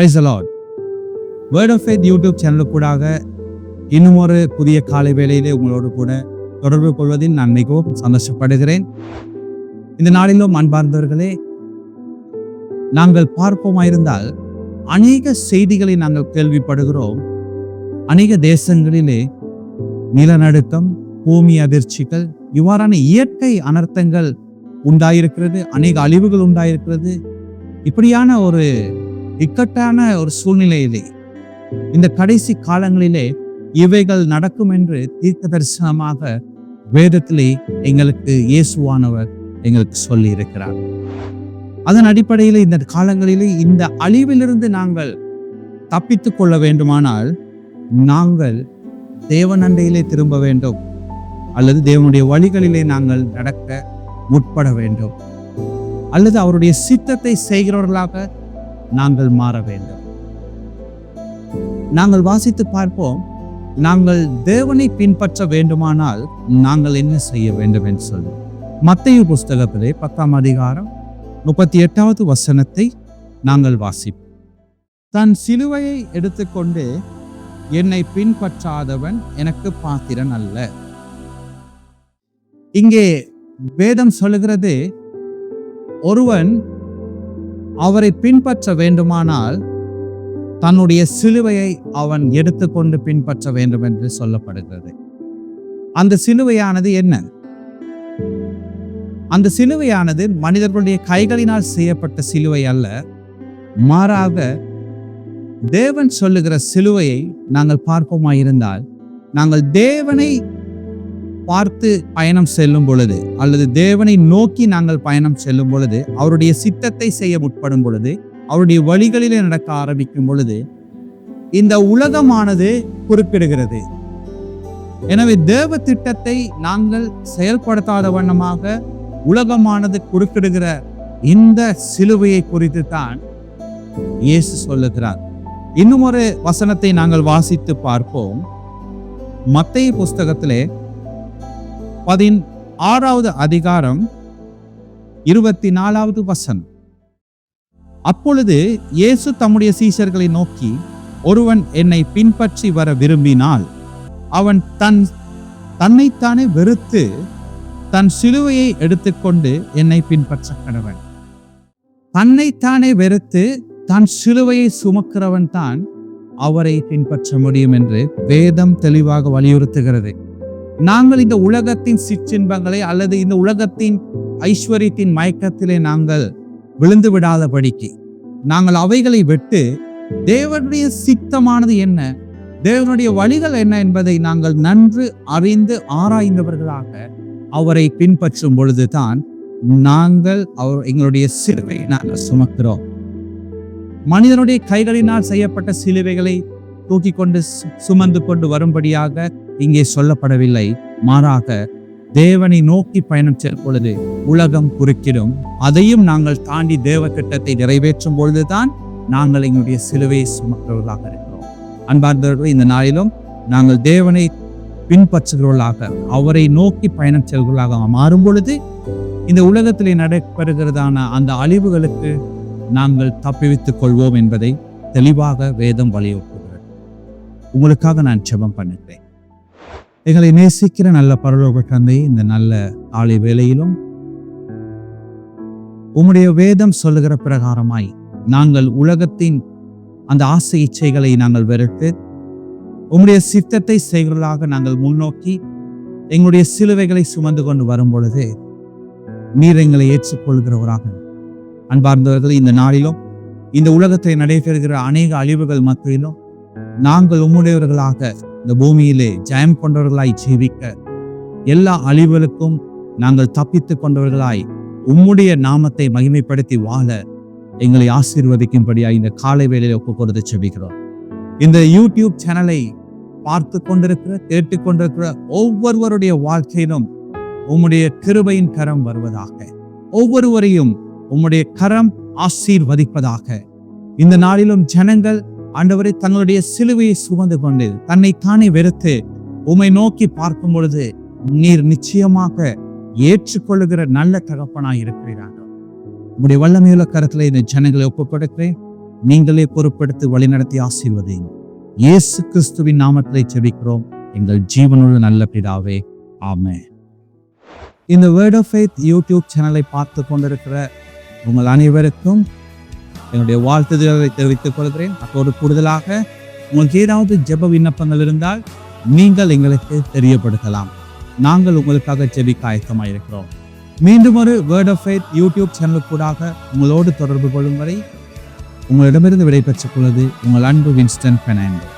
Price the lord. Word of faith YouTube சேனலுக்கூடாக இன்னும் ஒரு புதிய காலை வேளையிலே உங்களோடு கூட தொடர்பு கொள்வதில் நான் மிகவும் சந்தோஷப்படுகிறேன். இந்த நாளிலும் அன்பார்ந்தவர்களே, நாங்கள் பார்ப்போமாயிருந்தால் அநேக செய்திகளை நாங்கள் கேள்விப்படுகிறோம். அநேக தேசங்களிலே நிலநடுக்கம், பூமி அதிர்ச்சிகள், இவ்வாறான இயற்கை அனர்த்தங்கள் உண்டாயிருக்கிறது, அநேக அழிவுகள் உண்டாயிருக்கிறது. இப்படியான ஒரு இக்கட்டான ஒரு சூழ்நிலையிலே இந்த கடைசி காலங்களிலே இவைகள் நடக்கும் என்று தீர்க்க தரிசனமாக வேதத்திலே எங்களுக்கு இயேசுவானவர் எங்களுக்கு சொல்லி இருக்கிறார். அதன் அடிப்படையில் இந்த காலங்களிலே இந்த அழிவிலிருந்து நாங்கள் தப்பித்துக் கொள்ள வேண்டுமானால் நாங்கள் தேவனண்டையிலே திரும்ப வேண்டும், அல்லது தேவனுடைய வழிகளிலே நாங்கள் நடக்க முற்பட வேண்டும், அல்லது அவருடைய சித்தத்தை செய்கிறவர்களாக நாங்கள் மாற வேண்டும். நாங்கள் வாசித்து பார்ப்போம். நாங்கள் தேவனை பின்பற்ற வேண்டுமானால் நாங்கள் என்ன செய்ய வேண்டும் என்று சொல்லி மத்தேயு புஸ்தகத்திலே 10ஆம் அதிகாரம் 38வது வசனத்தை நாங்கள் வாசிப்போம். தன் சிலுவையை எடுத்துக்கொண்டு என்னை பின்பற்றாதவன் எனக்கு பாத்திரன் அல்ல. இங்கே வேதம் சொல்லுகிறது, ஒருவன் அவரை பின்பற்ற வேண்டுமானால் தன்னுடைய சிலுவையை அவன் எடுத்துக்கொண்டு பின்பற்ற வேண்டும் என்று சொல்லப்படுகிறது. அந்த சிலுவையானது என்ன? அந்த சிலுவையானது மனிதர்களுடைய கைகளினால் செய்யப்பட்ட சிலுவை அல்ல, மாறாக தேவன் சொல்லுகிற சிலுவையை நாங்கள் பார்ப்போமாயிருந்தால், நாங்கள் தேவனை பார்த்து பயணம் செல்லும் பொழுது, அல்லது தேவனை நோக்கி நாங்கள் பயணம் செல்லும் பொழுது, அவருடைய சித்தத்தை செய்ய முற்படும் பொழுது, அவருடைய வழிகளிலே நடக்க ஆரம்பிக்கும் பொழுது இந்த உலகமானது குறுக்கிடுகிறது. எனவே தேவ திட்டத்தை நாங்கள் செயல்படுத்தாத வண்ணமாக உலகமானது குறுக்கிடுகிற இந்த சிலுவையை குறித்து தான் இயேசு சொல்லுகிறார். இன்னும் ஒரு வசனத்தை நாங்கள் வாசித்து பார்ப்போம். மத்தேயு புஸ்தகத்திலே 16வது அதிகாரம் 24வது வசனம். அப்பொழுது இயேசு தம்முடைய சீஷர்களை நோக்கி, ஒருவன் என்னை பின்பற்றி வர விரும்பினால் அவன் தன்னைத்தானே வெறுத்து தன் சிலுவையை எடுத்துக்கொண்டு என்னை பின்பற்ற கடவன். தன்னைத்தானே வெறுத்து தன் சிலுவையை சுமக்கிறவன் தான் அவரை பின்பற்ற முடியும் என்று வேதம் தெளிவாக வலியுறுத்துகிறது. நாங்கள் இந்த உலகத்தின் சிற்றின்பங்களை அல்லது இந்த உலகத்தின் ஐஸ்வர்யத்தின் மயக்கத்திலே நாங்கள் விழுந்து விடாதபடிக்கு நாங்கள் அவைகளை விட்டு தேவனுடைய சித்தமானது என்ன, தேவனுடைய வழிகள் என்ன என்பதை நாங்கள் நன்கு அறிந்து ஆராய்ந்தவர்களாக அவரை பின்பற்றும் பொழுதுதான் நாங்கள் எங்களுடைய சிலுவையை நாங்கள் சுமக்கிறோம். மனிதனுடைய கைகளினால் செய்யப்பட்ட சிலுவைகளை தூக்கி கொண்டு சுமந்து கொண்டு வரும்படியாக இங்கே சொல்லப்படவில்லை. மாறாக தேவனை நோக்கி பயணம் செய்யும் பொழுது உலகம் குறுக்கிடும். அதையும் நாங்கள் தாண்டி தேவ திட்டத்தை நிறைவேற்றும் பொழுதுதான் நாங்கள் எங்களுடைய சிலுவையை சுமக்கிறவர்களாக இருக்கிறோம். அன்பார்ந்தவர்கள், இந்த நாளிலும் நாங்கள் தேவனை பின்பற்றுகிறவர்களாக, அவரை நோக்கி பயணம் செய்கிறவர்களாக மாறும் பொழுது இந்த உலகத்திலே நடைபெறுகிறதான அந்த அழிவுகளுக்கு நாங்கள் தப்பிவித்துக் கொள்வோம் என்பதை தெளிவாக வேதம் வலியுறுத்துகிறது. உங்களுக்காக நான் ஜெபம் பண்ணுகிறேன். எங்களை நேசிக்கிற நல்ல பரலோக தந்தை, இந்த நல்ல காலை வேளையிலும் உம்முடைய வேதம் சொல்லுகிற பிரகாரமாய் நாங்கள் உலகத்தின் அந்த ஆசை இச்சைகளை நாங்கள் வெறுத்து உம்முடைய சித்தத்தை செய்கிறவர்களாக நாங்கள் முன்னோக்கி எங்களுடைய சிலுவைகளை சுமந்து கொண்டு வரும் பொழுது நீர் எங்களை ஏற்றுக்கொள்கிறவராக. அன்பார்ந்தவர்கள், இந்த நாளிலும் இந்த உலகத்தை நடைபெறுகிற அநேக அழிவுகள் மத்தியிலும் நாங்கள் உம்முடையவர்களாக இந்த பூமியிலே ஜெயம் கொண்டவர்களாய் ஜீவிக்க, எல்லா அழிவுகளுக்கும் நாங்கள் தப்பித்துக் கொண்டவர்களாய் உம்முடைய நாமத்தை மகிமைப்படுத்தி வாழ எங்களை ஆசீர்வதிக்கும்படியாய் இந்த காலை வேளையில ஒப்புக் கொடுத்து ஜெபிக்கிறோம். இந்த யூடியூப் சேனலை பார்த்து கொண்டிருக்கிற, கேட்டுக்கொண்டிருக்கிற ஒவ்வொருவருடைய வாழ்க்கையிலும் உம்முடைய கிருபையின் கரம் வருவதாக, ஒவ்வொருவரையும் உம்முடைய கரம் ஆசீர்வதிப்பதாக. இந்த நாளிலும் ஜனங்கள் ஆண்டவரை தங்களுடைய சிலுவையை சுமந்து கொண்டு தன்னைத்தானே வெறுத்து உம்மை நோக்கி பார்க்கும் பொழுது நீர் நிச்சயமாக ஏற்றுக்கொள்ளுகிற நல்ல தகப்பனாய் இருக்கிறார்கள். உம்முடைய வல்லமையுள்ள கரத்துல இந்த ஜனங்களை ஒப்புக் கொடுக்கிறேன். நீங்களே பொறுப்படுத்தி வழிநடத்தி ஆசீர்வதிங்க. இயேசு கிறிஸ்துவின் நாமத்திலே ஜெபிக்கிறோம் எங்கள் ஜீவனுள்ள நல்ல பிதாவே, ஆமென். இந்த வேர்ட் ஆஃப் ஃபெய்த் யூடியூப் சேனலை பார்த்து கொண்டிருக்கிற உங்கள் அனைவருக்கும் என்னுடைய வாழ்த்துதல்களை தெரிவித்துக் கொள்கிறேன். அதோடு கூடுதலாக உங்களுக்கு ஏதாவது ஜெப விண்ணப்பங்கள் இருந்தால் நீங்கள் எங்களுக்கு தெரியப்படுத்தலாம். நாங்கள் உங்களுக்காக ஜெபிக்க ஆயத்தமாக இருக்கிறோம். மீண்டும் ஒரு வேர்ட் ஆஃப் ஃபெய்த் யூடியூப் சேனலுக்கூடாக உங்களோடு தொடர்பு கொள்ளும் வரை உங்களிடமிருந்து விடைபெற்றுக் கொள்வது உங்கள் அன்பு வின்ஸ்டன் பெர்னாண்டோ.